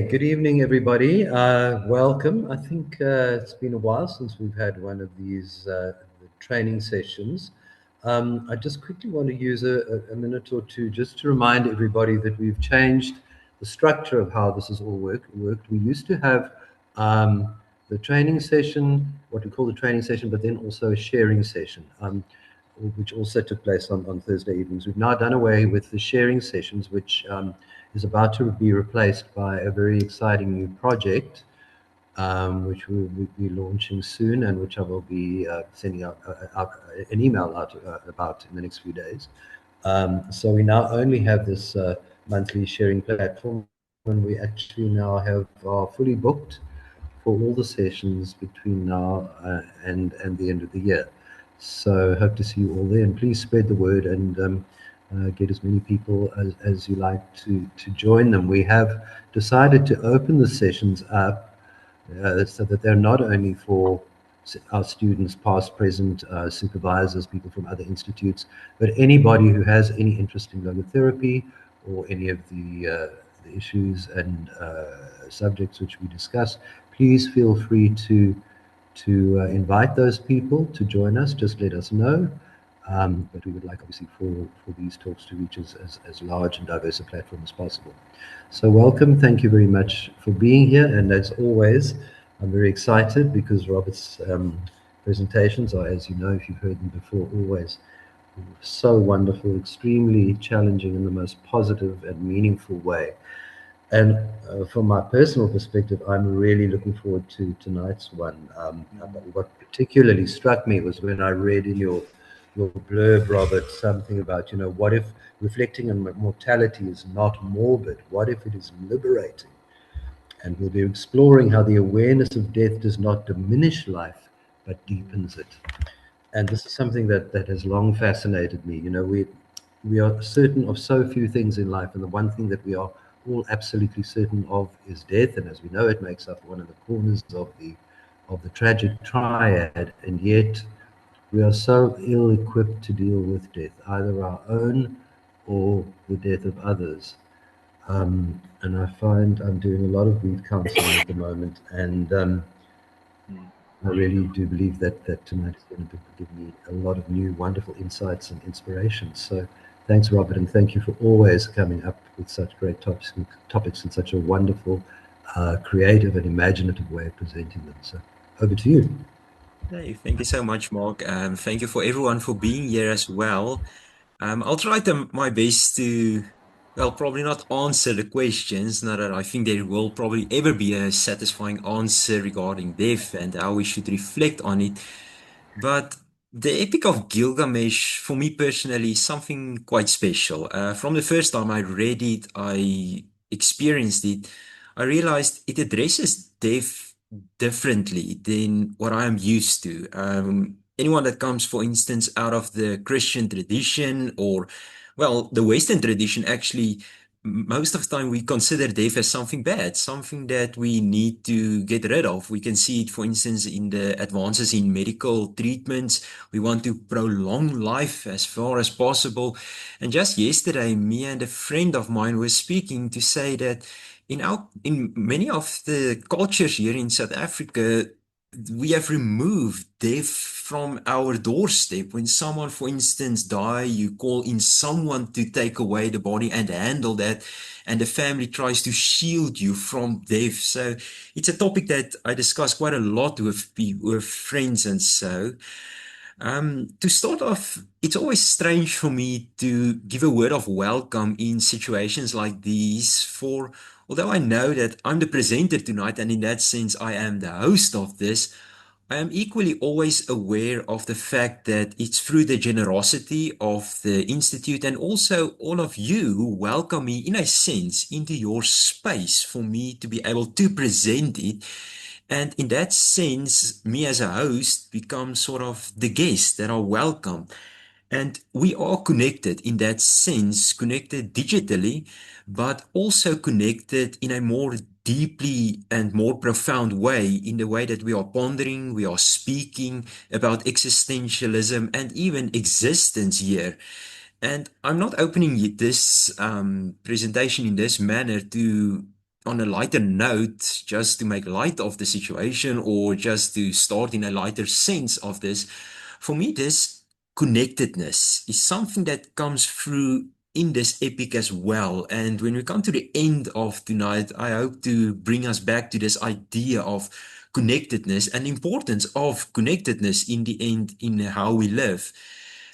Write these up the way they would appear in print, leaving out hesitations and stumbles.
Good evening, everybody. Welcome. I think it's been a while since we've had one of these training sessions. I just quickly want to use a minute or two just to remind everybody that we've changed the structure of how this has all worked. We used to have the training session, what we call the training session, but then also a sharing session, which also took place on Thursday evenings. We've now done away with the sharing sessions, which is about to be replaced by a very exciting new project, which we will be launching soon, and which I will be sending out an email out about in the next few days. So we now only have this monthly sharing platform, and we actually now have fully booked for all the sessions between now and the end of the year. So hope to see you all there, and please spread the word and get as many people as you like to join them. We have decided to open the sessions up so that they're not only for our students, past, present, supervisors, people from other institutes, but anybody who has any interest in logotherapy or any of the issues and subjects which we discuss. Please feel free to invite those people to join us. Just let us know. But we would like, obviously, for these talks to reach as large and diverse a platform as possible. So welcome. Thank you very much for being here. And as always, I'm very excited because Robert's presentations are, as you know, if you've heard them before, always so wonderful, extremely challenging in the most positive and meaningful way. And from my personal perspective, I'm really looking forward to tonight's one. What particularly struck me was when I read in your blurb, Robert, something about, what if reflecting on mortality is not morbid? What if it is liberating? And we'll be exploring how the awareness of death does not diminish life, but deepens it. And this is something that has long fascinated me. We are certain of so few things in life, and the one thing that we are all absolutely certain of is death. And as we know, it makes up one of the corners of the tragic triad. And yet we are so ill-equipped to deal with death, either our own or the death of others. And I find I'm doing a lot of grief counseling at the moment, and I really do believe that tonight is going to give me a lot of new, wonderful insights and inspirations. So thanks, Robert, and thank you for always coming up with such great topics in such a wonderful, creative and imaginative way of presenting them. So over to you. Hey, thank you so much, Mark. Thank you for everyone for being here as well. I'll try my best to, well, probably not answer the questions, not that I think there will probably ever be a satisfying answer regarding death and how we should reflect on it. But the Epic of Gilgamesh, for me personally, is something quite special. From the first time I read it, I experienced it, I realized it addresses death differently than what I am used to. Anyone that comes, for instance, out of the Christian tradition or, well, the Western tradition, actually, most of the time we consider death as something bad, something that we need to get rid of. We can see it, for instance, in the advances in medical treatments. We want to prolong life as far as possible. And just yesterday, me and a friend of mine were speaking to say that in many of the cultures here in South Africa, we have removed death from our doorstep. When someone, for instance, die, you call in someone to take away the body and handle that, and the family tries to shield you from death. So it's a topic that I discuss quite a lot with friends and so. To start off, it's always strange for me to give a word of welcome in situations like these. For although I know that I'm the presenter tonight, and in that sense I am the host of this, I am equally always aware of the fact that it's through the generosity of the Institute and also all of you who welcome me, in a sense, into your space for me to be able to present it. And in that sense, me as a host becomes sort of the guest that are welcome. And we are connected in that sense, connected digitally, but also connected in a more deeply and more profound way, in the way that we are pondering, we are speaking about existentialism and even existence here. And I'm not opening this presentation in this manner to on a lighter note, just to make light of the situation or just to start in a lighter sense of this, for me, this connectedness is something that comes through in this epic as well. And when we come to the end of tonight, I hope to bring us back to this idea of connectedness and importance of connectedness in the end in how we live.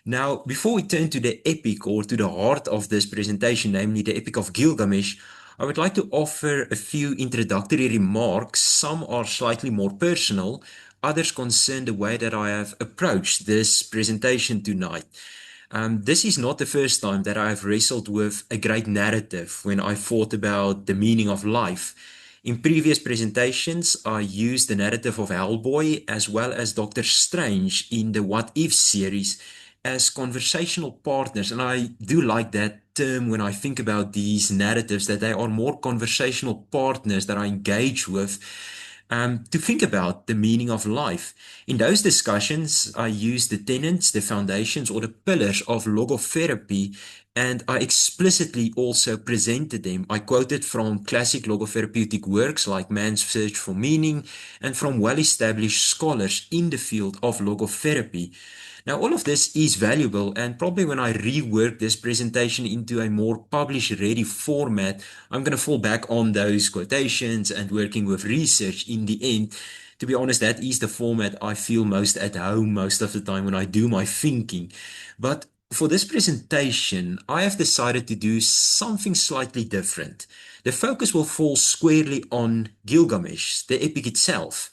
Now, before we turn to the epic or to the heart of this presentation, namely the Epic of Gilgamesh, I would like to offer a few introductory remarks. Some are slightly more personal, others concern the way that I have approached this presentation tonight. This is not the first time that I have wrestled with a great narrative when I thought about the meaning of life. In previous presentations, I used the narrative of Hellboy as well as Doctor Strange in the What If series as conversational partners. And I do like that term when I think about these narratives, that they are more conversational partners that I engage with to think about the meaning of life. In those discussions, I use the tenets, the foundations, or the pillars of logotherapy, and I explicitly also presented them. I quoted from classic logotherapeutic works like Man's Search for Meaning and from well-established scholars in the field of logotherapy. Now, all of this is valuable, and probably when I rework this presentation into a more publish-ready format, I'm going to fall back on those quotations and working with research in the end. To be honest, that is the format I feel most at home most of the time when I do my thinking. But for this presentation, I have decided to do something slightly different. The focus will fall squarely on Gilgamesh, the epic itself,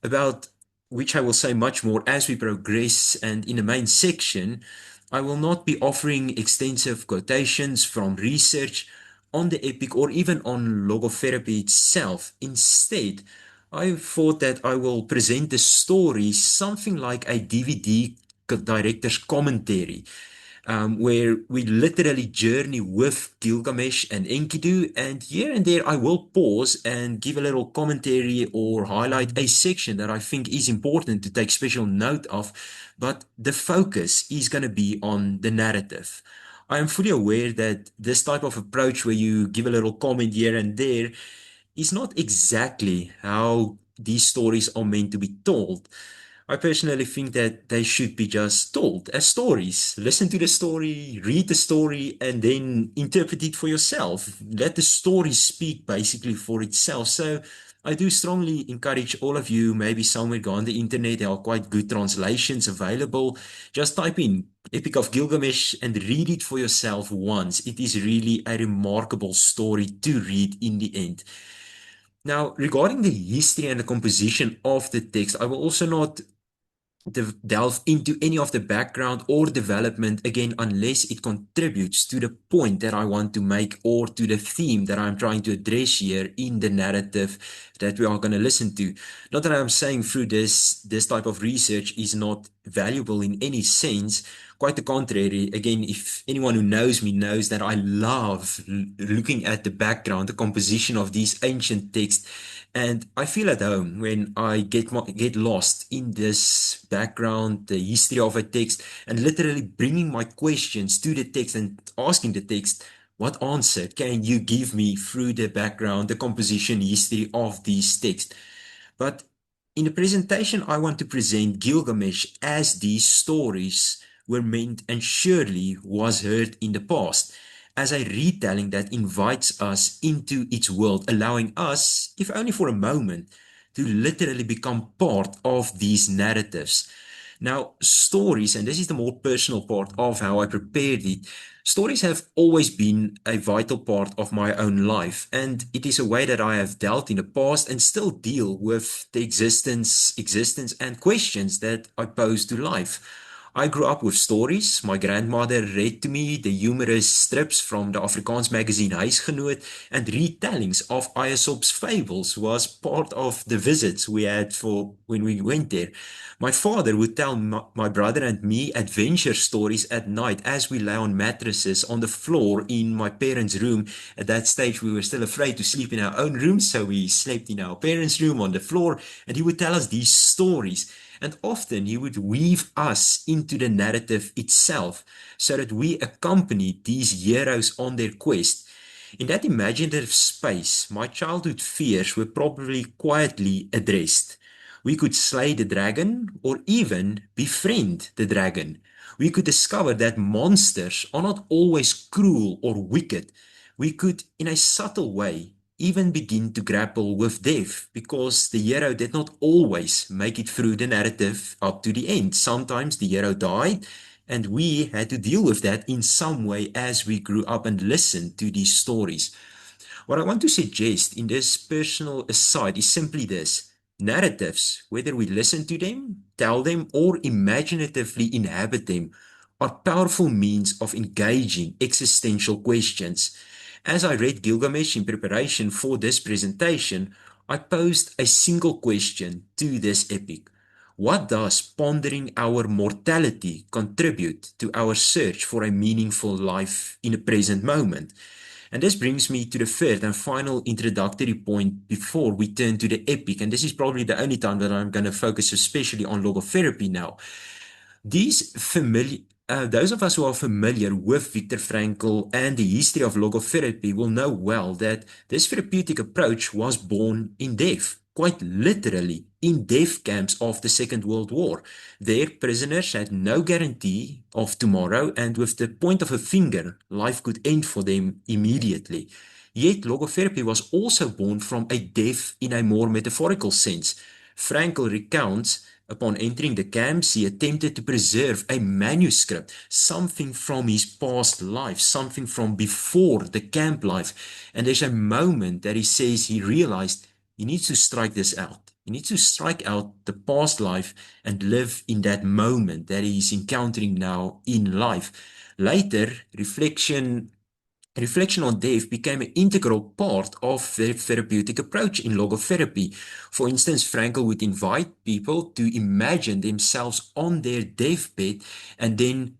about which I will say much more as we progress. And in the main section, I will not be offering extensive quotations from research on the epic or even on logotherapy itself. Instead, I thought that I will present the story something like a DVD director's commentary, where we literally journey with Gilgamesh and Enkidu, and here and there I will pause and give a little commentary or highlight a section that I think is important to take special note of, but the focus is going to be on the narrative. I am fully aware that this type of approach where you give a little comment here and there is not exactly how these stories are meant to be told. I personally think that they should be just told as stories. Listen to the story, read the story, and then interpret it for yourself. Let the story speak basically for itself. So I do strongly encourage all of you, maybe somewhere go on the internet, there are quite good translations available. Just type in Epic of Gilgamesh and read it for yourself once. It is really a remarkable story to read in the end. Now, regarding the history and the composition of the text, I will also not delve into any of the background or development again unless it contributes to the point that I want to make or to the theme that I'm trying to address here in the narrative that we are going to listen to. Not that I'm saying through this type of research is not valuable in any sense. Quite the contrary. Again, if anyone who knows me knows that I love looking at the background, the composition of these ancient texts, and I feel at home when I get lost in this background, the history of a text, and literally bringing my questions to the text and asking the text, what answer can you give me through the background, the composition, history of these texts? But in the presentation, I want to present Gilgamesh as these stories were meant and surely was heard in the past, as a retelling that invites us into its world, allowing us, if only for a moment, to literally become part of these narratives. Now, stories, and this is the more personal part of how I prepared it, stories have always been a vital part of my own life, and it is a way that I have dealt in the past and still deal with the existence and questions that I pose to life. I grew up with stories. My grandmother read to me the humorous strips from the Afrikaans magazine Huisgenoot, and retellings of Aesop's fables was part of the visits we had for when we went there. My father would tell my brother and me adventure stories at night as we lay on mattresses on the floor in my parents' room. At that stage, we were still afraid to sleep in our own room, so we slept in our parents' room on the floor, and he would tell us these stories. And often he would weave us into the narrative itself so that we accompanied these heroes on their quest. In that imaginative space, my childhood fears were probably quietly addressed. We could slay the dragon or even befriend the dragon. We could discover that monsters are not always cruel or wicked. We could, in a subtle way, even begin to grapple with death because the hero did not always make it through the narrative up to the end. Sometimes the hero died, and we had to deal with that in some way as we grew up and listened to these stories. What I want to suggest in this personal aside is simply this. Narratives, whether we listen to them, tell them, or imaginatively inhabit them, are powerful means of engaging existential questions. As I read Gilgamesh in preparation for this presentation, I posed a single question to this epic. What does pondering our mortality contribute to our search for a meaningful life in the present moment? And this brings me to the third and final introductory point before we turn to the epic. And this is probably the only time that I'm going to focus especially on logotherapy now. Those of us who are familiar with Viktor Frankl and the history of logotherapy will know well that this therapeutic approach was born in death, quite literally in death camps of the Second World War. Their prisoners had no guarantee of tomorrow, and with the point of a finger, life could end for them immediately. Yet, logotherapy was also born from a death in a more metaphorical sense. Frankl recounts upon entering the camps, he attempted to preserve a manuscript, something from his past life, something from before the camp life. And there's a moment that he says he realized he needs to strike this out. He needs to strike out the past life and live in that moment that he's encountering now in life. Later, reflection on death became an integral part of the therapeutic approach in logotherapy. For instance, Frankl would invite people to imagine themselves on their deathbed and then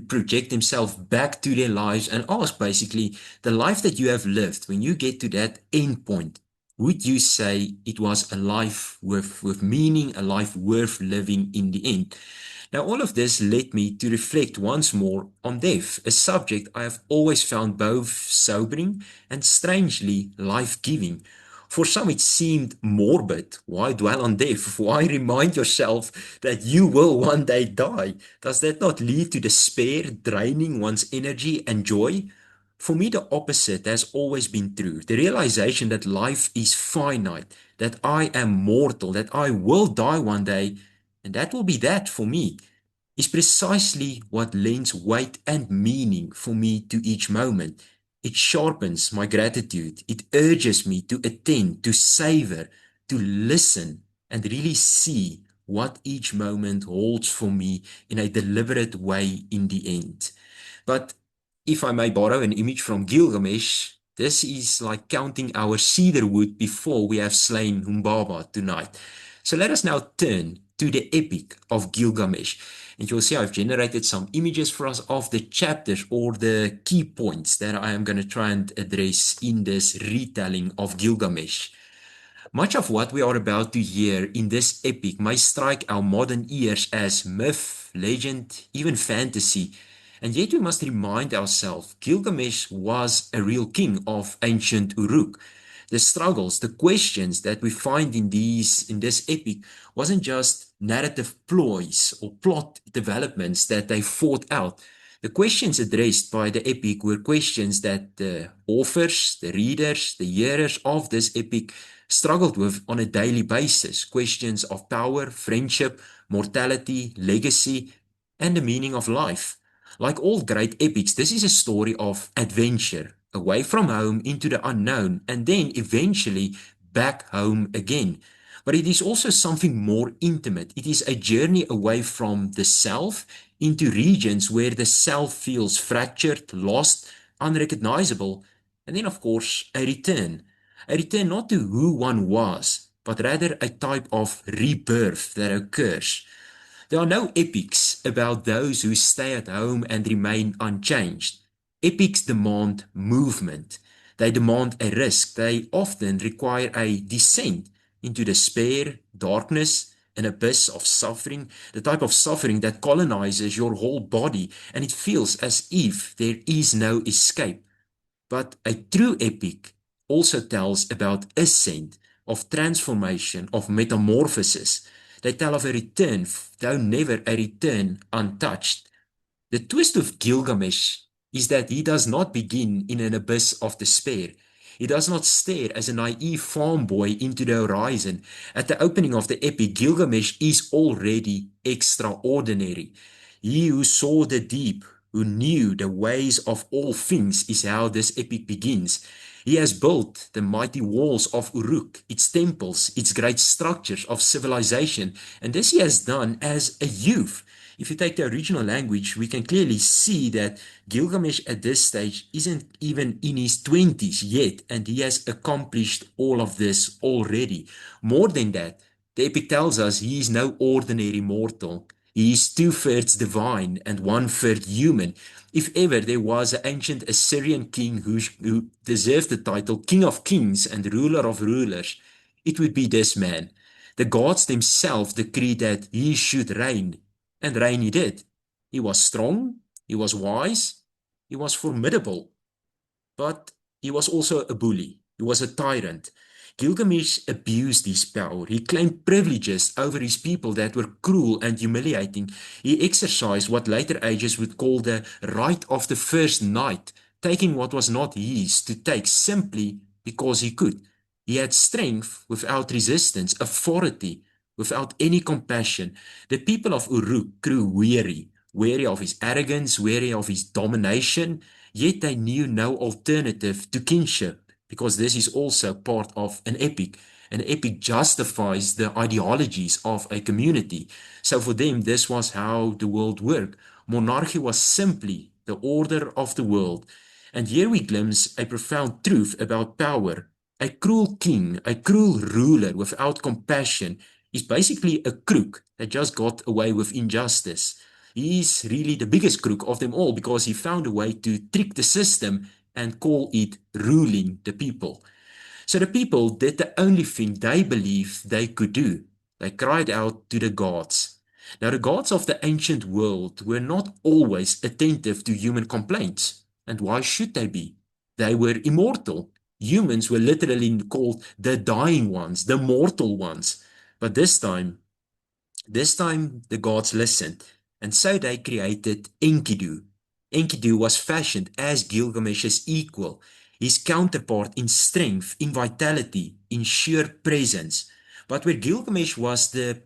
project themselves back to their lives and ask basically the life that you have lived when you get to that end point. Would you say it was a life with meaning, a life worth living in the end? Now, all of this led me to reflect once more on death, a subject I have always found both sobering and strangely life-giving. For some, it seemed morbid. Why dwell on death? Why remind yourself that you will one day die? Does that not lead to despair, draining one's energy and joy? For me, the opposite has always been true. The realization that life is finite, that I am mortal, that I will die one day, and that will be that for me, is precisely what lends weight and meaning for me to each moment. It sharpens my gratitude. It urges me to attend, to savor, to listen, and really see what each moment holds for me in a deliberate way in the end. But if I may borrow an image from Gilgamesh, this is like counting our cedar wood before we have slain Humbaba tonight. So let us now turn to the epic of Gilgamesh. And you'll see I've generated some images for us of the chapters or the key points that I am going to try and address in this retelling of Gilgamesh. Much of what we are about to hear in this epic may strike our modern ears as myth, legend, even fantasy, and yet we must remind ourselves Gilgamesh was a real king of ancient Uruk. The struggles, the questions that we find in this epic wasn't just narrative ploys or plot developments that they fought out. The questions addressed by the epic were questions that the authors, the readers, the hearers of this epic struggled with on a daily basis. Questions of power, friendship, mortality, legacy, and the meaning of life. Like all great epics, this is a story of adventure, away from home into the unknown, and then eventually back home again. But it is also something more intimate. It is a journey away from the self into regions where the self feels fractured, lost, unrecognizable, and then, of course, a return. A return not to who one was, but rather a type of rebirth that occurs. There are no epics about those who stay at home and remain unchanged. Epics demand movement. They demand a risk. They often require a descent into despair, darkness, an abyss of suffering, the type of suffering that colonizes your whole body, and it feels as if there is no escape. But a true epic also tells about ascent, of transformation, of metamorphosis. They tell of a return, though never a return untouched. The twist of Gilgamesh is that he does not begin in an abyss of despair. He does not stare as a naive farm boy into the horizon. At the opening of the epic, Gilgamesh is already extraordinary. He who saw the deep, who knew the ways of all things, is how this epic begins. He has built the mighty walls of Uruk, its temples, its great structures of civilization, and this he has done as a youth. If you take the original language, we can clearly see that Gilgamesh at this stage isn't even in his 20s yet, and he has accomplished all of this already. More than that, the epic tells us he is no ordinary mortal. He is two-thirds divine and one-third human. If ever there was an ancient Assyrian king who deserved the title King of Kings and Ruler of Rulers, it would be this man. The gods themselves decreed that he should reign, and reign he did. He was strong, he was wise, he was formidable, but he was also a bully. He was a tyrant. Gilgamesh abused his power. He claimed privileges over his people that were cruel and humiliating. He exercised what later ages would call the right of the first night, taking what was not his to take simply because he could. He had strength without resistance, authority without any compassion. The people of Uruk grew weary, weary of his arrogance, weary of his domination. Yet they knew no alternative to kinship, because this is also part of an epic. An epic justifies the ideologies of a community. So for them, this was how the world worked. Monarchy was simply the order of the world. And here we glimpse a profound truth about power. A cruel king, a cruel ruler without compassion is basically a crook that just got away with injustice. He's really the biggest crook of them all because he found a way to trick the system and call it ruling the people. So the people did the only thing they believed they could do. They cried out to the gods. Now, the gods of the ancient world were not always attentive to human complaints. And why should they be? They were immortal. Humans were literally called the dying ones, the mortal ones. But this time, the gods listened, and so they created Enkidu. Enkidu was fashioned as Gilgamesh's equal, his counterpart in strength, in vitality, in sheer presence. But where Gilgamesh was the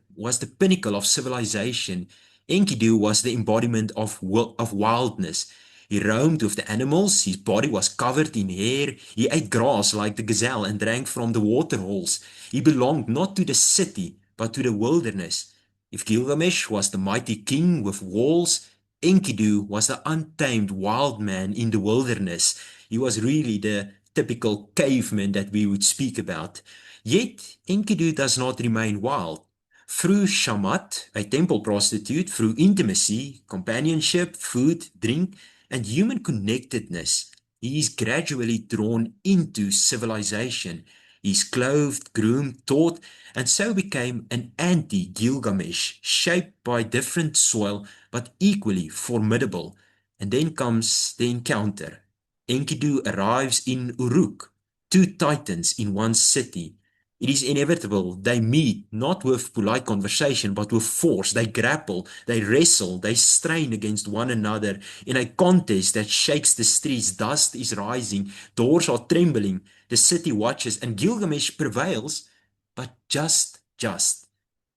pinnacle of civilization, Enkidu was the embodiment of wildness. He roamed with the animals, his body was covered in hair, he ate grass like the gazelle and drank from the water holes. He belonged not to the city, but to the wilderness. If Gilgamesh was the mighty king with walls, Enkidu was the untamed wild man in the wilderness. He was really the typical caveman that we would speak about. Yet, Enkidu does not remain wild. Through shamat, a temple prostitute, through intimacy, companionship, food, drink, and human connectedness, he is gradually drawn into civilization. He is clothed, groomed, taught, and so became an anti-Gilgamesh, shaped by different soil but equally formidable. And then comes the encounter. Enkidu arrives in Uruk, two titans in one city. It is inevitable. They meet not with polite conversation, but with force. They grapple, they wrestle, they strain against one another in a contest that shakes the streets. Dust is rising, doors are trembling, the city watches, and Gilgamesh prevails, but just.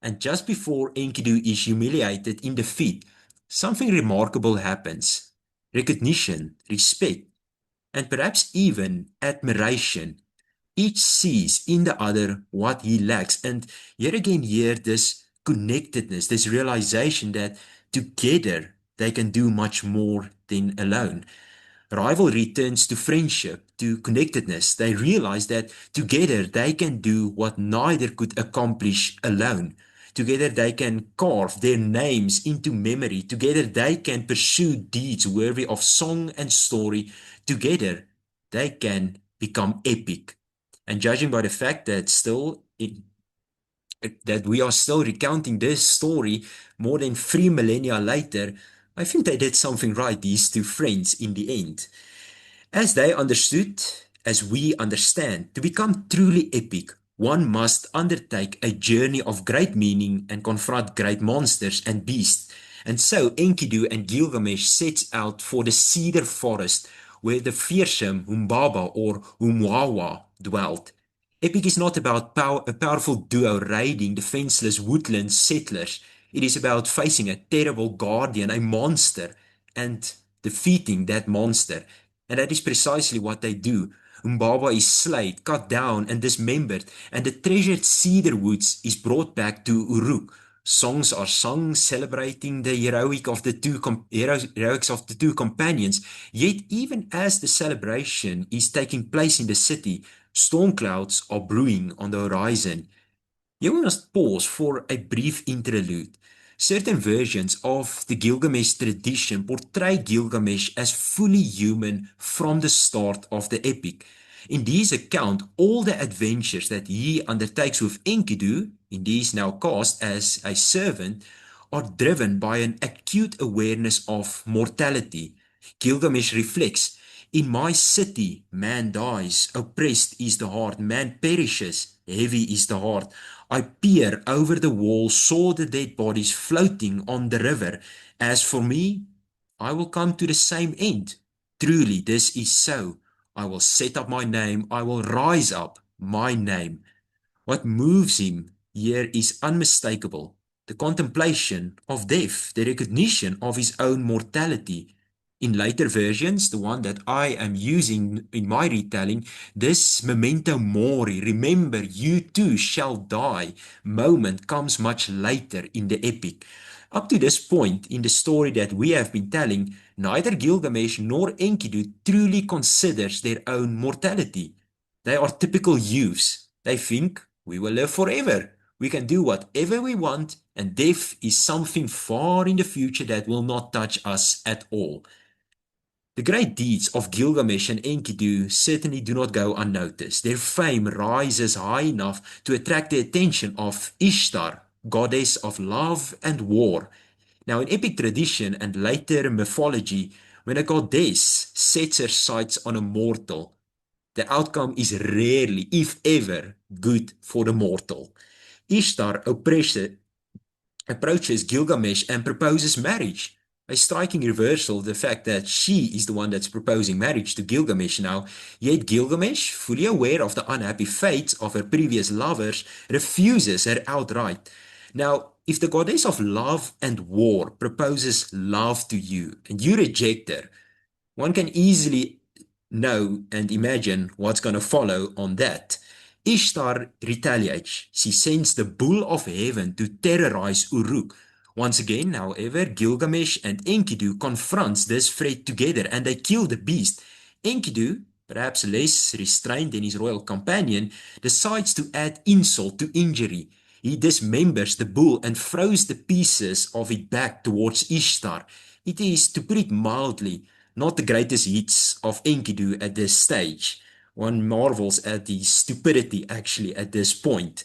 And just before Enkidu is humiliated in defeat, something remarkable happens. Recognition, respect, and perhaps even admiration. Each sees in the other what he lacks. And yet again, here, this connectedness, this realization that together they can do much more than alone. Rivalry turns to friendship, to connectedness. They realize that together they can do what neither could accomplish alone. Together they can carve their names into memory. Together they can pursue deeds worthy of song and story. Together they can become epic. And judging by the fact that that we are still recounting this story more than 3 millennia later, I think they did something right, these two friends, in the end. As they understood, as we understand, to become truly epic, one must undertake a journey of great meaning and confront great monsters and beasts. And so Enkidu and Gilgamesh sets out for the cedar forest where the fearsome Humbaba or Humwawa dwelt. Epic is not about a powerful duo raiding defenseless woodland settlers. It is about facing a terrible guardian, a monster, and defeating that monster. And that is precisely what they do. Umbaba is slayed, cut down, and dismembered, and the treasured cedar woods is brought back to Uruk. Songs are sung celebrating the heroics of the two companions. Yet, even as the celebration is taking place in the city, storm clouds are brewing on the horizon. Here we must pause for a brief interlude. Certain versions of the Gilgamesh tradition portray Gilgamesh as fully human from the start of the epic. In these account, all the adventures that he undertakes with Enkidu, in these now cast as a servant, are driven by an acute awareness of mortality. Gilgamesh reflects, in my city, man dies, oppressed is the heart, man perishes, heavy is the heart. I peer over the wall, saw the dead bodies floating on the river. As for me, I will come to the same end. Truly, this is so. I will set up my name, I will rise up my name. What moves him here is unmistakable. The contemplation of death, the recognition of his own mortality. In later versions, the one that I am using in my retelling, this memento mori, remember you too shall die, moment comes much later in the epic. Up to this point in the story that we have been telling, neither Gilgamesh nor Enkidu truly considers their own mortality. They are typical youths. They think we will live forever. We can do whatever we want, and death is something far in the future that will not touch us at all. The great deeds of Gilgamesh and Enkidu certainly do not go unnoticed. Their fame rises high enough to attract the attention of Ishtar, goddess of love and war. Now, in epic tradition and later mythology, when a goddess sets her sights on a mortal, the outcome is rarely, if ever, good for the mortal. Ishtar approaches Gilgamesh and proposes marriage. A striking reversal of the fact that she is the one that's proposing marriage to Gilgamesh now, yet Gilgamesh, fully aware of the unhappy fate of her previous lovers, refuses her outright. Now, if the goddess of love and war proposes love to you and you reject her, one can easily know and imagine what's going to follow on that. Ishtar retaliates. She sends the bull of heaven to terrorize Uruk. Once again, however, Gilgamesh and Enkidu confronts this threat together and they kill the beast. Enkidu, perhaps less restrained than his royal companion, decides to add insult to injury. He dismembers the bull and throws the pieces of it back towards Ishtar. It is, to put it mildly, not the greatest hits of Enkidu at this stage. One marvels at the stupidity actually at this point.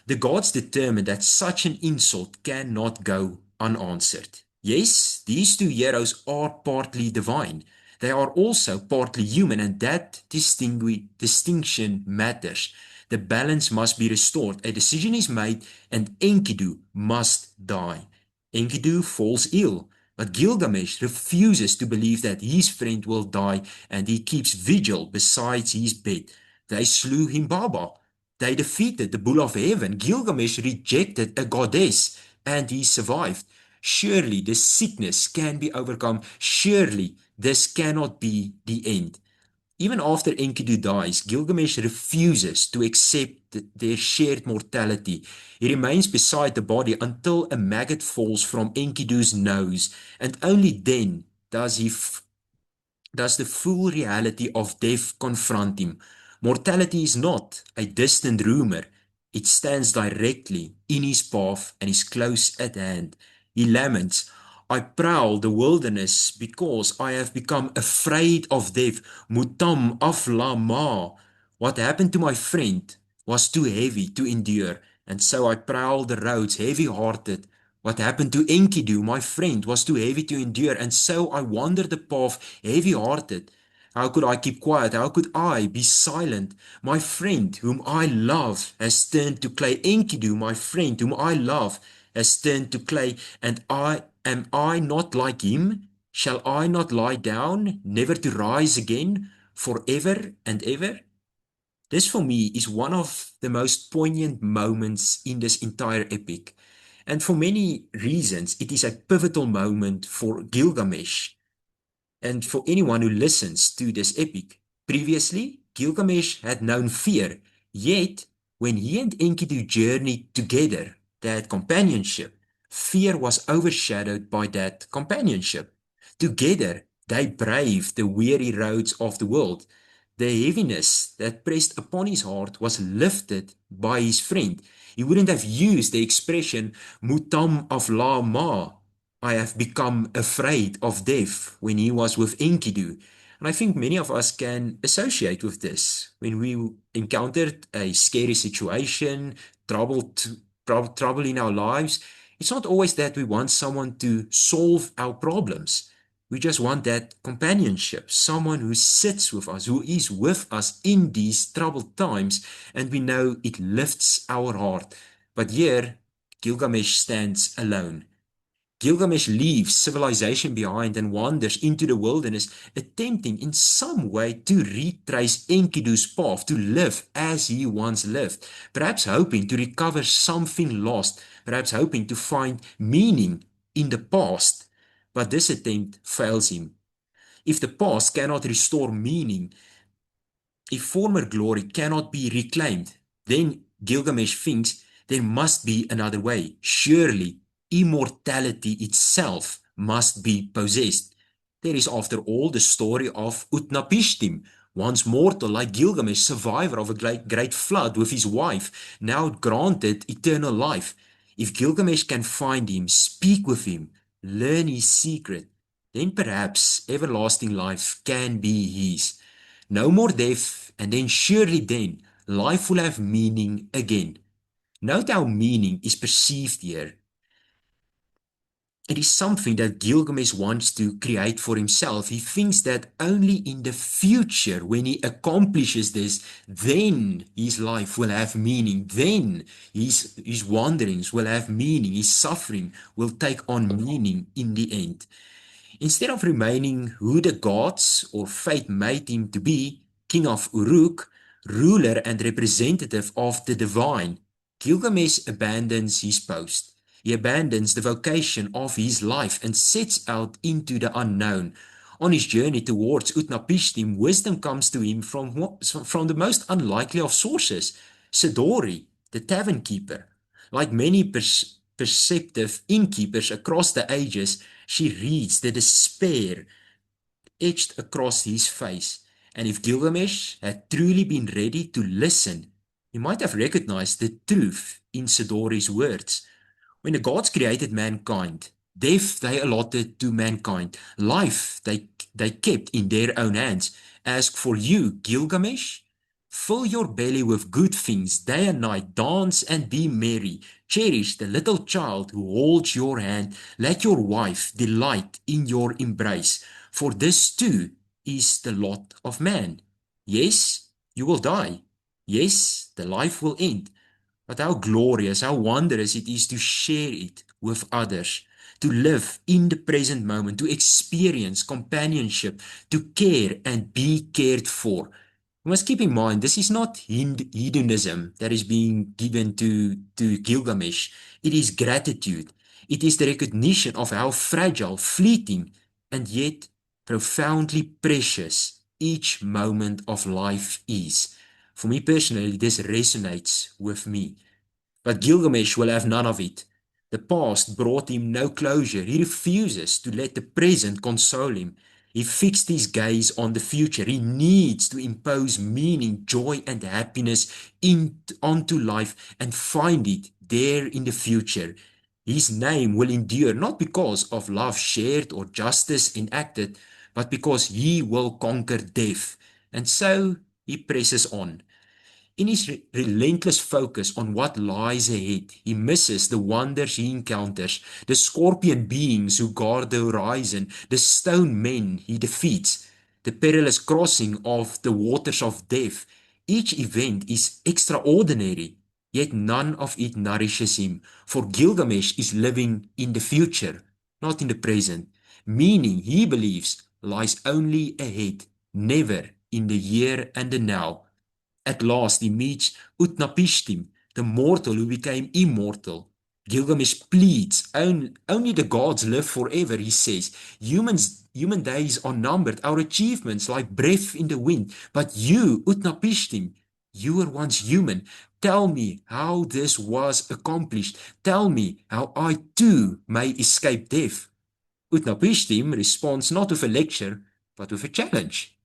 The gods determined that such an insult cannot go unanswered. Yes, these two heroes are partly divine. They are also partly human, and that distinction matters. The balance must be restored. A decision is made, and Enkidu must die. Enkidu falls ill, but Gilgamesh refuses to believe that his friend will die, and he keeps vigil beside his bed. They slew Himbaba. They defeated the Bull of Heaven. Gilgamesh rejected a goddess, and he survived. Surely this sickness can be overcome. Surely this cannot be the end. Even after Enkidu dies, Gilgamesh refuses to accept their shared mortality. He remains beside the body until a maggot falls from Enkidu's nose, and only then does the full reality of death confront him. Mortality is not a distant rumor. It stands directly in his path and is close at hand. He laments, I prowl the wilderness because I have become afraid of death. Mutam aflama. What happened to my friend was too heavy to endure, and so I prowl the roads heavy-hearted. What happened to Enkidu, my friend, was too heavy to endure, and so I wandered the path heavy-hearted. How could I keep quiet? How could I be silent? My friend, whom I love, has turned to clay. Enkidu, my friend, whom I love, has turned to clay. And am I not like him? Shall I not lie down, never to rise again, forever and ever? This for me is one of the most poignant moments in this entire epic. And for many reasons, it is a pivotal moment for Gilgamesh and for anyone who listens to this epic. Previously, Gilgamesh had known fear, yet when he and Enkidu journeyed together, they had companionship. Fear was overshadowed by that companionship. Together, they braved the weary roads of the world. The heaviness that pressed upon his heart was lifted by his friend. He wouldn't have used the expression Mutam of La Ma, I have become afraid of death, when he was with Enkidu. And I think many of us can associate with this. When we encountered a scary situation, trouble in our lives, it's not always that we want someone to solve our problems. We just want that companionship, someone who sits with us, who is with us in these troubled times, and we know it lifts our heart. But here, Gilgamesh stands alone. Gilgamesh leaves civilization behind and wanders into the wilderness, attempting in some way to retrace Enkidu's path, to live as he once lived, perhaps hoping to recover something lost, perhaps hoping to find meaning in the past. But this attempt fails him. If the past cannot restore meaning, if former glory cannot be reclaimed, then Gilgamesh thinks there must be another way. Surely immortality itself must be possessed. There is, after all, the story of Utnapishtim, once mortal like Gilgamesh, survivor of a great flood with his wife, now granted eternal life. If Gilgamesh can find him, speak with him, learn his secret, then perhaps everlasting life can be his. No more death, and then surely then life will have meaning again. Note how meaning is perceived here. It is something that Gilgamesh wants to create for himself. He thinks that only in the future, when he accomplishes this, then his life will have meaning. Then his wanderings will have meaning. His suffering will take on meaning in the end. Instead of remaining who the gods or fate made him to be, king of Uruk, ruler and representative of the divine, Gilgamesh abandons his post. He abandons the vocation of his life and sets out into the unknown. On his journey towards Utnapishtim, wisdom comes to him from the most unlikely of sources, Sidori, the tavern keeper. Like many perceptive innkeepers across the ages, she reads the despair etched across his face. And if Gilgamesh had truly been ready to listen, he might have recognized the truth in Sidori's words. When the gods created mankind, death they allotted to mankind, life they kept in their own hands. As for you, Gilgamesh, fill your belly with good things, day and night, dance and be merry. Cherish the little child who holds your hand. Let your wife delight in your embrace. For this too is the lot of man. Yes, you will die. Yes, the life will end. But how glorious, how wondrous it is to share it with others, to live in the present moment, to experience companionship, to care and be cared for. We must keep in mind, this is not hedonism that is being given to Gilgamesh. It is gratitude. It is the recognition of how fragile, fleeting, and yet profoundly precious each moment of life is. For me personally, this resonates with me. But Gilgamesh will have none of it. The past brought him no closure. He refuses to let the present console him. He fixed his gaze on the future. He needs to impose meaning, joy, and happiness onto life and find it there in the future. His name will endure not because of love shared or justice enacted, but because he will conquer death. And so he presses on. In his relentless focus on what lies ahead, he misses the wonders he encounters, the scorpion beings who guard the horizon, the stone men he defeats. the perilous crossing of the waters of death. Each event is extraordinary, yet none of it nourishes him, for Gilgamesh is living in the future, not in the present, meaning he believes lies only ahead, never in the here and the now. At last he meets Utnapishtim, the mortal who became immortal. Gilgamesh pleads, only the gods live forever, he says. Human days are numbered, our achievements like breath in the wind. But you, Utnapishtim, you were once human. Tell me how this was accomplished. Tell me how I too may escape death. Utnapishtim responds not with a lecture, but with a challenge.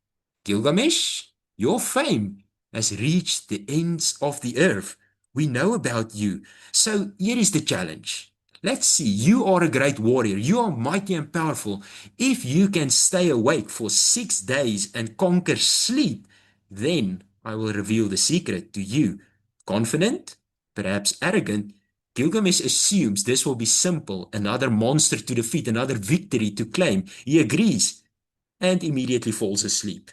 Gilgamesh, your fame has reached the ends of the earth. We know about you. So here is the challenge. Let's see. You are a great warrior. You are mighty and powerful. If you can stay awake for 6 days and conquer sleep, then I will reveal the secret to you. Confident? Perhaps arrogant? Gilgamesh assumes this will be simple, another monster to defeat, another victory to claim. He agrees and immediately falls asleep.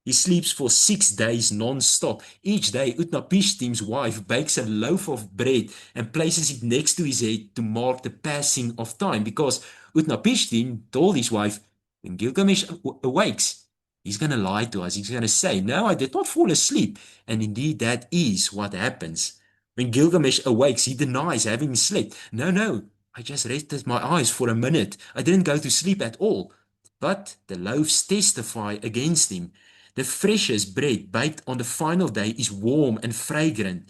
He sleeps for 6 days non-stop. Each day, Utnapishtim's wife bakes a loaf of bread and places it next to his head to mark the passing of time, because Utnapishtim told his wife, when Gilgamesh awakes, he's going to lie to us. He's going to say, no, I did not fall asleep. And indeed, that is what happens. When Gilgamesh awakes, he denies having slept. No, no, I just rested my eyes for a minute. I didn't go to sleep at all. But the loaves testify against him. The freshest bread baked on the final day is warm and fragrant.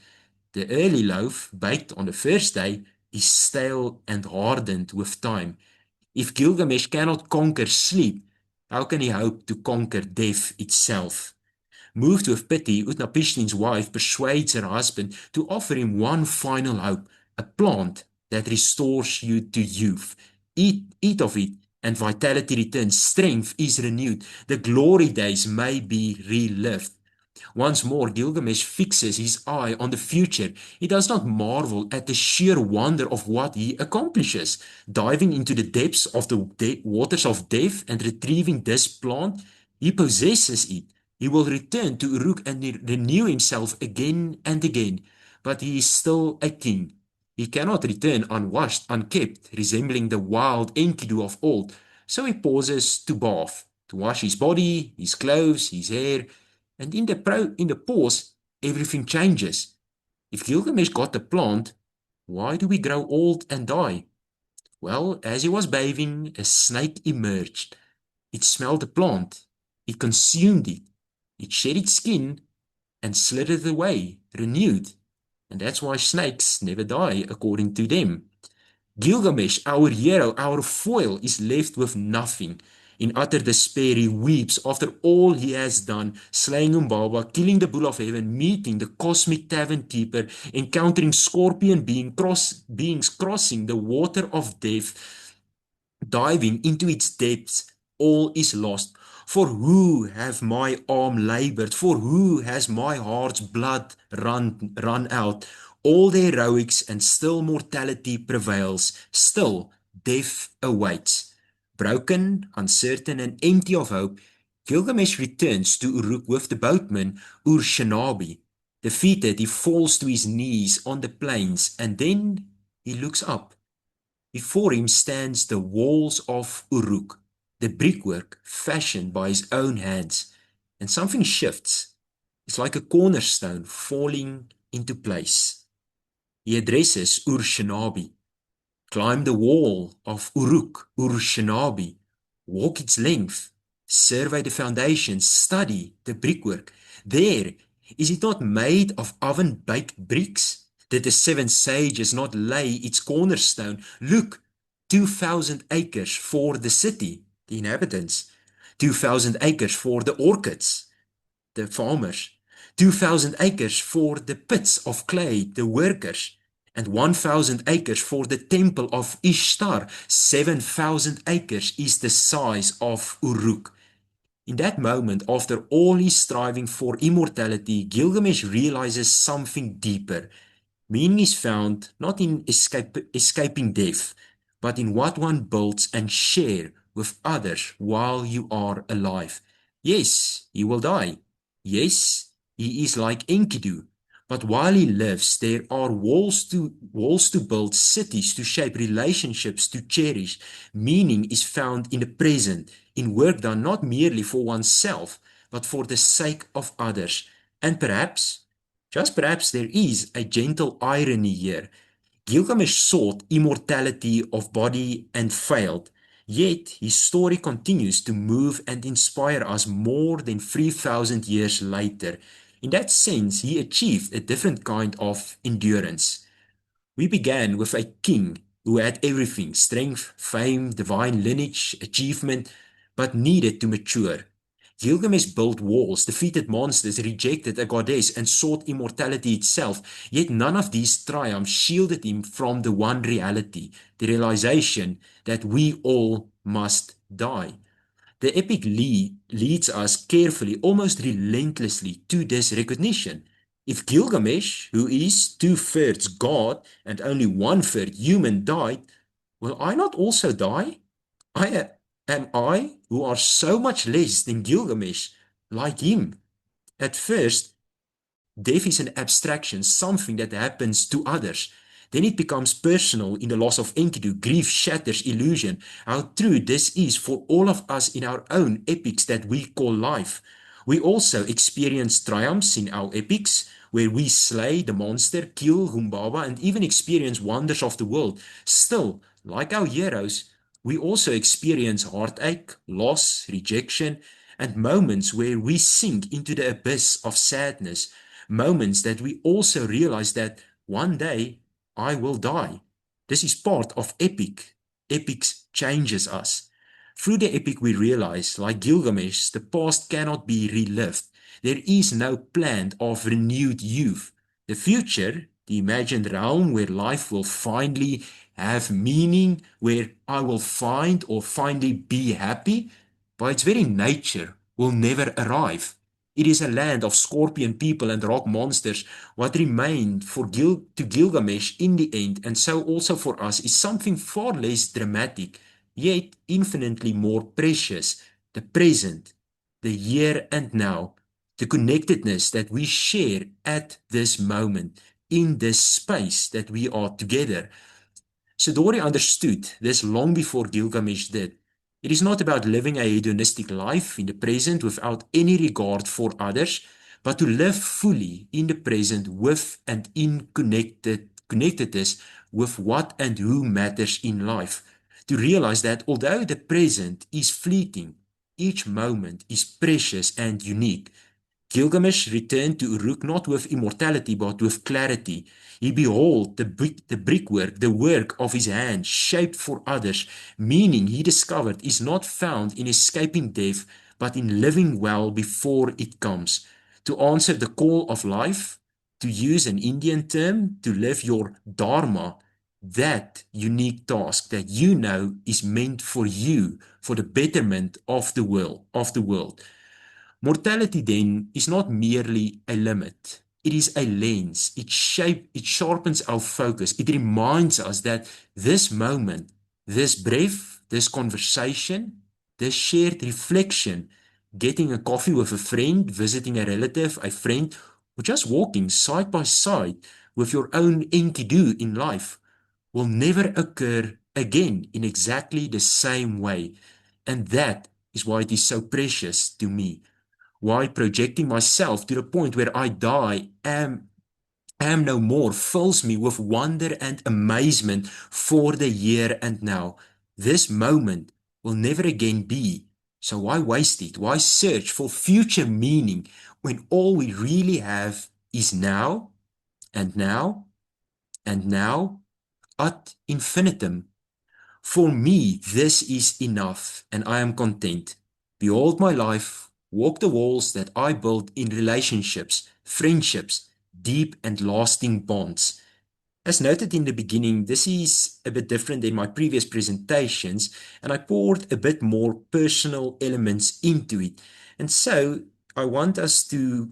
The early loaf, baked on the first day, is stale and hardened with time. If Gilgamesh cannot conquer sleep, how can he hope to conquer death itself? Moved with pity, Utnapishtim's wife persuades her husband to offer him one final hope, a plant that restores you to youth. Eat of it, and vitality returns, strength is renewed, the glory days may be relived. Once more, Gilgamesh fixes his eye on the future. He does not marvel at the sheer wonder of what he accomplishes. Diving into the depths of the waters of death and retrieving this plant, he possesses it. He will return to Uruk and renew himself again and again. But he is still a king. He cannot return unwashed, unkept, resembling the wild Enkidu of old. So he pauses to bath, to wash his body, his clothes, his hair, and in the pause, everything changes. If Gilgamesh got the plant, why do we grow old and die? Well, as he was bathing, a snake emerged. It smelled the plant. It consumed it. It shed its skin and slithered away, renewed. And that's why snakes never die, according to them. Gilgamesh, our hero, our foil, is left with nothing. In utter despair, he weeps after all he has done, slaying Umbaba, killing the Bull of Heaven, meeting the cosmic tavern keeper, encountering scorpion beings crossing the water of death, diving into its depths, all is lost. For who have my arm labored? For who has my heart's blood run out? All the heroics and still mortality prevails. Still death awaits. Broken, uncertain, and empty of hope, Gilgamesh returns to Uruk with the boatman Ur-Shanabi. Defeated, he falls to his knees on the plains, and then he looks up. Before him stands the walls of Uruk, the brickwork fashioned by his own hands, and something shifts. It's like a cornerstone falling into place. He addresses Ur-Shanabi. Climb the wall of Uruk, Ur-Shanabi. Walk its length. Survey the foundations. Study the brickwork. There, is it not made of oven-baked bricks? Did the seven sages not lay its cornerstone? Look, 2,000 acres for the city, the inhabitants. 2,000 acres for the orchids, the farmers. 2,000 acres for the pits of clay, the workers. And 1,000 acres for the temple of Ishtar. 7,000 acres is the size of Uruk. In that moment, after all his striving for immortality, Gilgamesh realizes something deeper. Meaning is found not in escaping death, but in what one builds and share with others while you are alive. Yes, he will die. Yes, he is like Enkidu. But while he lives, there are walls to build, cities to shape, relationships to cherish. Meaning is found in the present, in work done not merely for oneself, but for the sake of others. And perhaps, just perhaps, there is a gentle irony here. Gilgamesh sought immortality of body and failed, yet his story continues to move and inspire us more than 3,000 years later. In that sense, he achieved a different kind of endurance. We began with a king who had everything: strength, fame, divine lineage, achievement, but needed to mature. Gilgamesh built walls, defeated monsters, rejected a goddess, and sought immortality itself. Yet none of these triumphs shielded him from the one reality, the realization that we all must die. The epic leads us carefully, almost relentlessly, to this recognition. If Gilgamesh, who is two-thirds God and only one-third human, died, will I not also die? I am I, who are so much less than Gilgamesh, like him. At first, death is an abstraction, something that happens to others. Then it becomes personal in the loss of Enkidu. Grief shatters illusion. How true this is for all of us in our own epics that we call life. We also experience triumphs in our epics, where we slay the monster, kill Humbaba, and even experience wonders of the world. Still, like our heroes, we also experience heartache, loss, rejection, and moments where we sink into the abyss of sadness, moments that we also realize that one day I will die. This is part of epic. Epics changes us. Through the epic, we realize, like Gilgamesh, the past cannot be relived. There is no plan of renewed youth. The future, the imagined realm where life will finally have meaning, where I will find or finally be happy, by its very nature, will never arrive. It is a land of scorpion people and rock monsters. What remained to Gilgamesh in the end, and so also for us, is something far less dramatic, yet infinitely more precious: the present, the here and now, the connectedness that we share at this moment, in this space that we are together. Sidori understood this long before Gilgamesh did. It is not about living a hedonistic life in the present without any regard for others, but to live fully in the present with and in connectedness with what and who matters in life. To realize that although the present is fleeting, each moment is precious and unique. Gilgamesh returned to Uruk not with immortality but with clarity. He behold the brickwork, the work of his hands, shaped for others. Meaning, he discovered, is not found in escaping death, but in living well before it comes. To answer the call of life, to use an Indian term, to live your dharma, that unique task that you know is meant for you, for the betterment of the world. Mortality then is not merely a limit. It is a lens. It sharpens our focus. It reminds us that this moment, this breath, this conversation, this shared reflection, getting a coffee with a friend, visiting a relative, a friend, or just walking side by side with your own Enkidu in life will never occur again in exactly the same way. And that is why it is so precious to me, why projecting myself to the point where I die am no more fills me with wonder and amazement for the here and now. This moment will never again be. So why waste it? Why search for future meaning when all we really have is now and now and now ad infinitum? For me, this is enough, and I am content. Behold my life, walk the walls that I built in relationships, friendships, deep and lasting bonds. As noted in the beginning, this is a bit different than my previous presentations, and I poured a bit more personal elements into it. And so I want us to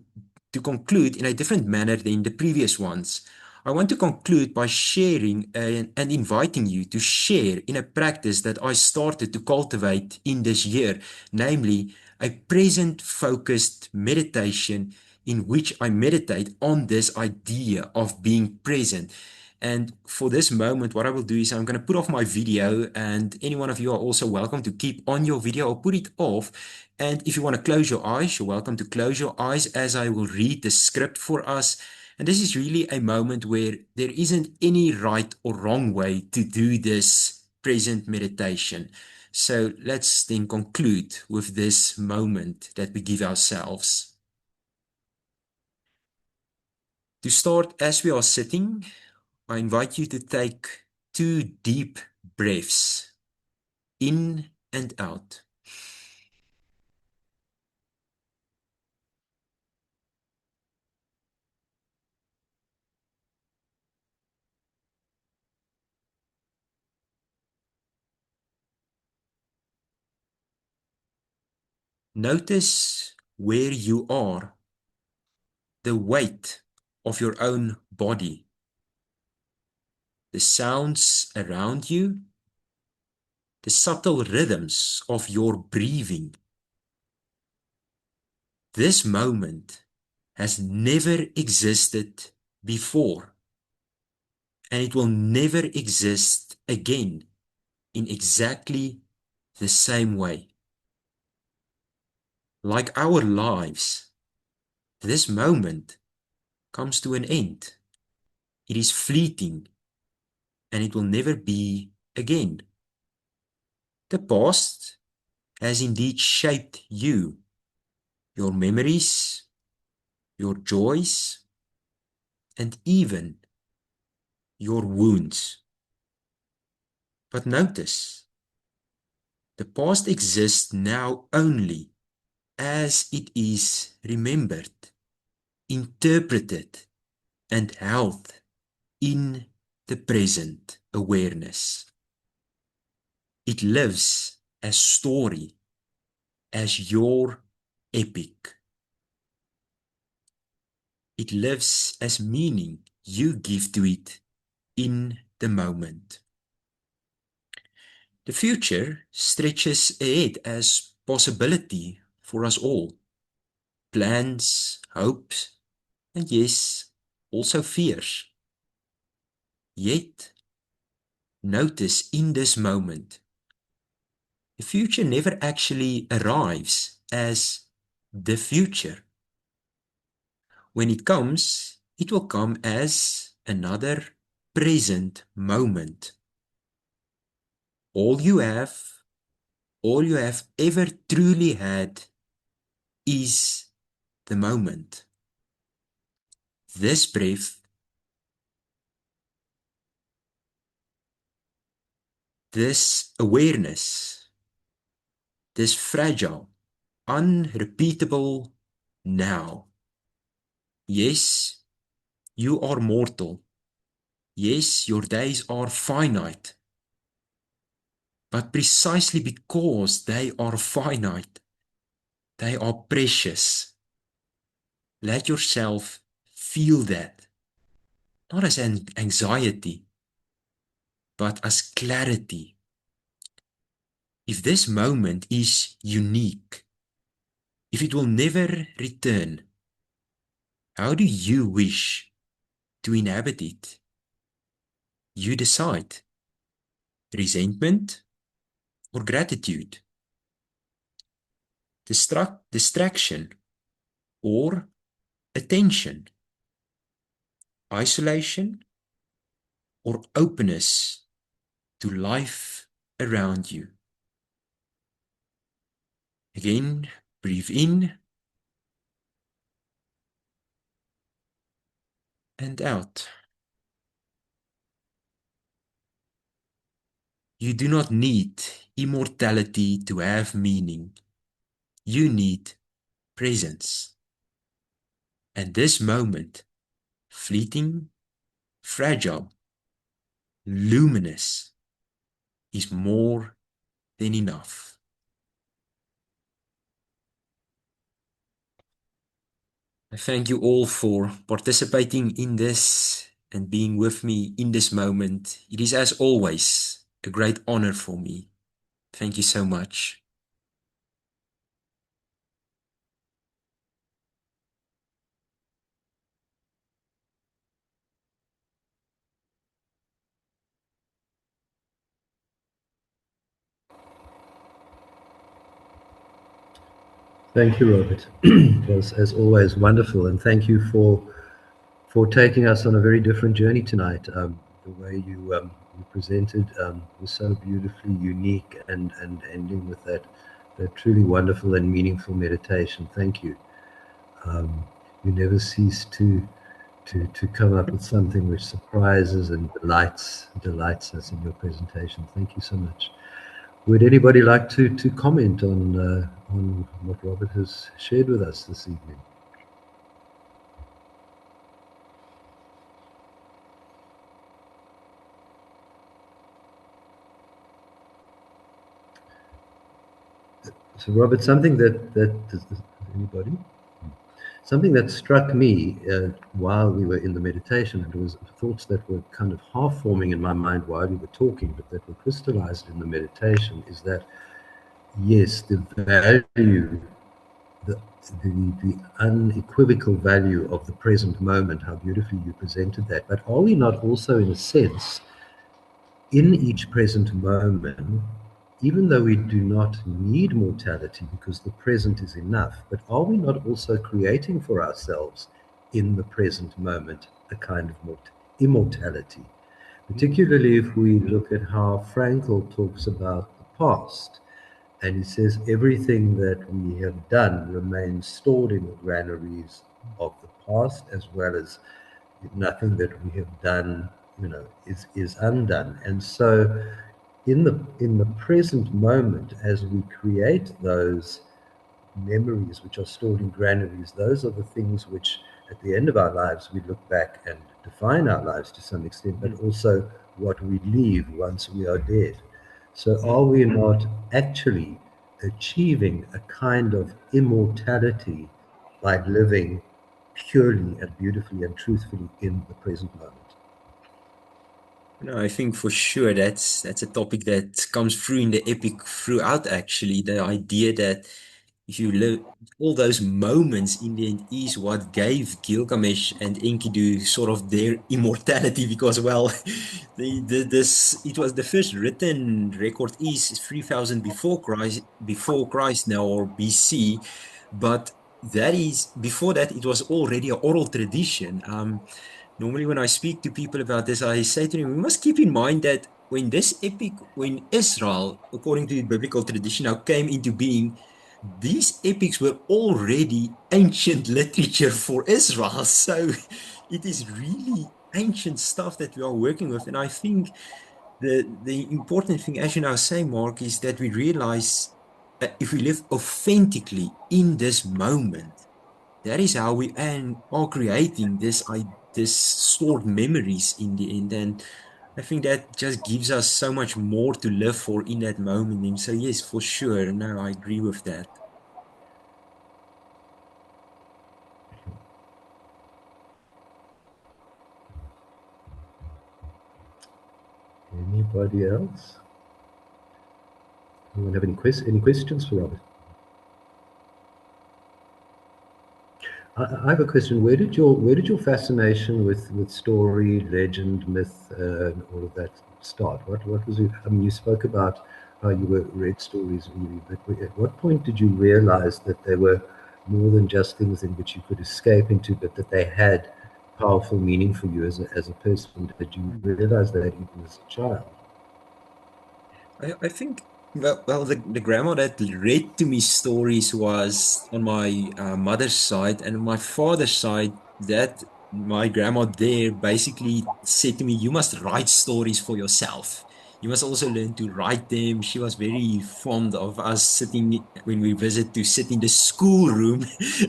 conclude in a different manner than the previous ones. I want to conclude by sharing and inviting you to share in a practice that I started to cultivate in this year, namely a present focused meditation in which I meditate on this idea of being present. And for this moment, what I will do is I'm going to put off my video, and any one of you are also welcome to keep on your video or put it off. And if you want to close your eyes, you're welcome to close your eyes as I will read the script for us. And this is really a moment where there isn't any right or wrong way to do this present meditation. So let's then conclude with this moment that we give ourselves. To start, as we are sitting, I invite you to take 2 deep breaths in and out. Notice where you are, the weight of your own body, the sounds around you, the subtle rhythms of your breathing. This moment has never existed before, and it will never exist again in exactly the same way. Like our lives, this moment comes to an end. It is fleeting, and it will never be again. The past has indeed shaped you, your memories, your joys, and even your wounds. But notice, the past exists now only as it is remembered, interpreted, and held in the present awareness. It lives as story, as your epic. It lives as meaning you give to it in the moment. The future stretches ahead as possibility for us all. Plans, hopes, and yes, also fears. Yet, notice in this moment, the future never actually arrives as the future. When it comes, it will come as another present moment. All you have, all you have ever truly had is the moment. This breath, this awareness, this fragile, unrepeatable now. Yes, you are mortal. Yes, your days are finite. But precisely because they are finite, they are precious. Let yourself feel that, not as an anxiety, but as clarity. If this moment is unique, if it will never return, how do you wish to inhabit it? You decide. Resentment or gratitude? Distraction or attention? Isolation or openness to life around you? Again, breathe in and out. You do not need immortality to have meaning. You need presence. And this moment, fleeting, fragile, luminous, is more than enough. I thank you all for participating in this and being with me in this moment. It is, as always, a great honor for me. Thank you so much. Thank you, Robert. It was, as always, wonderful, and thank you for taking us on a very different journey tonight. The way you presented was so beautifully unique, and ending with that truly wonderful and meaningful meditation. Thank you. Um, you never cease to come up with something which surprises and delights us in your presentation. Thank you so much. Would anybody like to comment on what Robert has shared with us this evening? So, Robert, something that does anybody? Something that struck me while we were in the meditation, and it was thoughts that were kind of half forming in my mind while we were talking, but that were crystallized in the meditation, is that yes, the value, the, the unequivocal value of the present moment, how beautifully you presented that. But are we not also, in a sense, in each present moment, even though we do not need mortality because the present is enough, but are we not also creating for ourselves in the present moment a kind of immortality? Particularly if we look at how Frankl talks about the past. And he says everything that we have done remains stored in the granaries of the past, as well as nothing that we have done, is undone. And so in the present moment, as we create those memories which are stored in granaries, those are the things which at the end of our lives we look back and define our lives to some extent, but also what we leave once we are dead. So are we not actually achieving a kind of immortality by living purely and beautifully and truthfully in the present moment? No, I think for sure that's a topic that comes through in the epic throughout actually. The idea that if you live all those moments in the end is what gave Gilgamesh and Enkidu sort of their immortality because well this it was the first written record is 3000 before Christ now or BC, but that is before that it was already an oral tradition. Normally, when I speak to people about this, I say to them, we must keep in mind that when Israel, according to the biblical tradition, now came into being, these epics were already ancient literature for Israel. So it is really ancient stuff that we are working with. And I think the important thing, as you now say, Mark, is that we realize that if we live authentically in this moment, that is how we are creating this stored memories in the end. And I think that just gives us so much more to live for in that moment. And so yes, for sure. No, I agree with that. Anybody else? Anyone have any questions for Robert? I have a question. Where did your fascination with story, legend, myth, and all of that start? What was it? I mean, you spoke about how you read stories, but at what point did you realize that they were more than just things in which you could escape into, but that they had powerful meaning for you as a person? Did you realize that even as a child? I think the grandma that read to me stories was on my mother's side, and on my father's side, that my grandma there basically said to me, "You must write stories for yourself. You must also learn to write them." She was very fond of us sitting when we visit to sit in the schoolroom,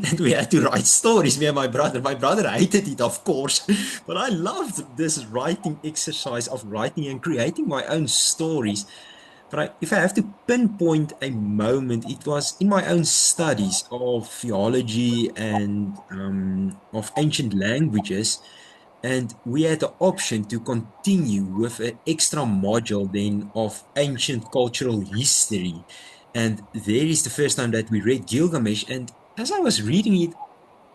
and we had to write stories. Me and my brother. My brother hated it, of course, but I loved this writing exercise of writing and creating my own stories. But if I have to pinpoint a moment, it was in my own studies of theology and of ancient languages. And we had the option to continue with an extra module then of ancient cultural history. And there is the first time that we read Gilgamesh. And as I was reading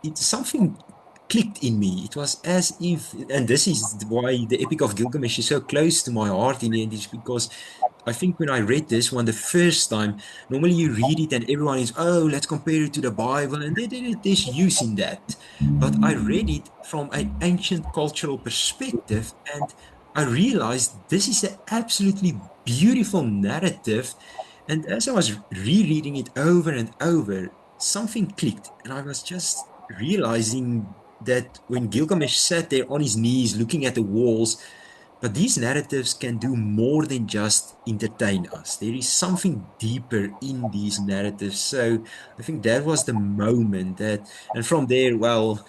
it, something clicked in me. It was as if, and this is why the Epic of Gilgamesh is so close to my heart in the end, is because I think when I read this one the first time, normally you read it and everyone is, oh, let's compare it to the Bible, and there's use in that. But I read it from an ancient cultural perspective, and I realized this is an absolutely beautiful narrative. And as I was rereading it over and over, something clicked, and I was just realizing that when Gilgamesh sat there on his knees looking at the walls, but these narratives can do more than just entertain us. There is something deeper in these narratives. So I think that was the moment that, and from there, well,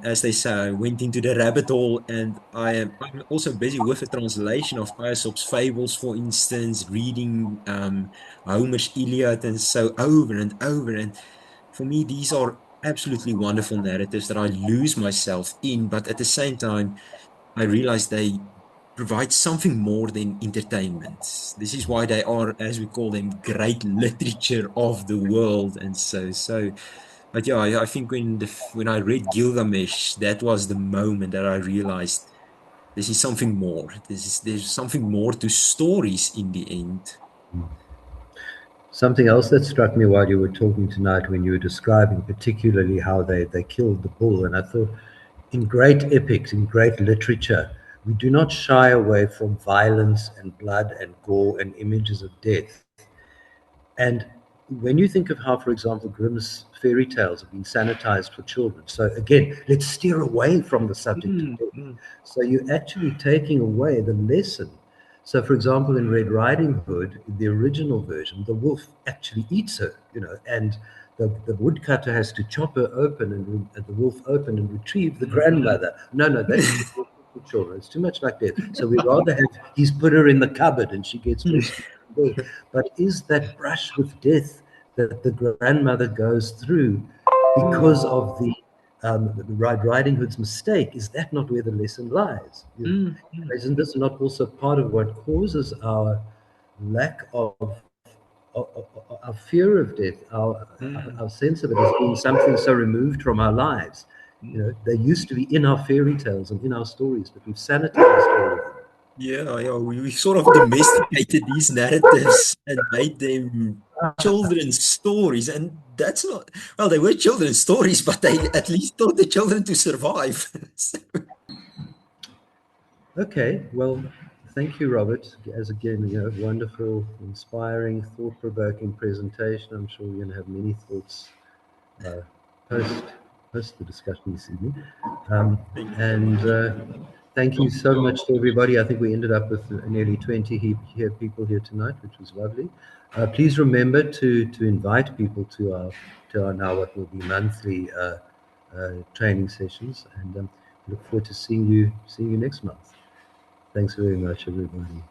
as they say, I went into the rabbit hole, and I'm also busy with a translation of Aesop's fables, for instance, reading Homer's Iliad, and so over and over. And for me, these are absolutely wonderful narratives that I lose myself in, but at the same time, I realize they provide something more than entertainment. This is why they are, as we call them, great literature of the world. And but yeah, I think when I read Gilgamesh, that was the moment that I realized this is something more. There's something more to stories in the end. Something else that struck me while you were talking tonight, when you were describing particularly how they killed the bull, and I thought, in great epics, in great literature, we do not shy away from violence and blood and gore and images of death. And when you think of how, for example, Grimm's fairy tales have been sanitized for children, so again, let's steer away from the subject of Mm, death. mm, So you're actually taking away the lesson. So, for example, in Red Riding Hood, in the original version, the wolf actually eats her, and the woodcutter has to chop her open and the wolf open and retrieve the grandmother. No, that's too much for children. It's too much like death. So we'd rather have he's put her in the cupboard and she gets rescued from there. But is that brush with death that the grandmother goes through because of the Red Riding Hood's mistake, is that not where the lesson lies? mm, mm, Isn't this not also part of what causes our lack of fear of death, mm, our sense of it as being something so removed from our lives? mm. They used to be in our fairy tales and in our stories, but we've sanitized all of them. Yeah, we sort of domesticated these narratives and made them children's stories. And that's not, well, they were children's stories, but they at least taught the children to survive. So, Okay, well, thank you, Robert. As again, wonderful, inspiring, thought-provoking presentation. I'm sure we're going to have many thoughts uh, post post the discussion this evening. thank you so And much. thank you so much to everybody. I think we ended up with nearly 20 people here tonight, which was lovely. Please remember to invite people to our now what will be monthly training sessions, and look forward to seeing you next month. Thanks very much, everybody.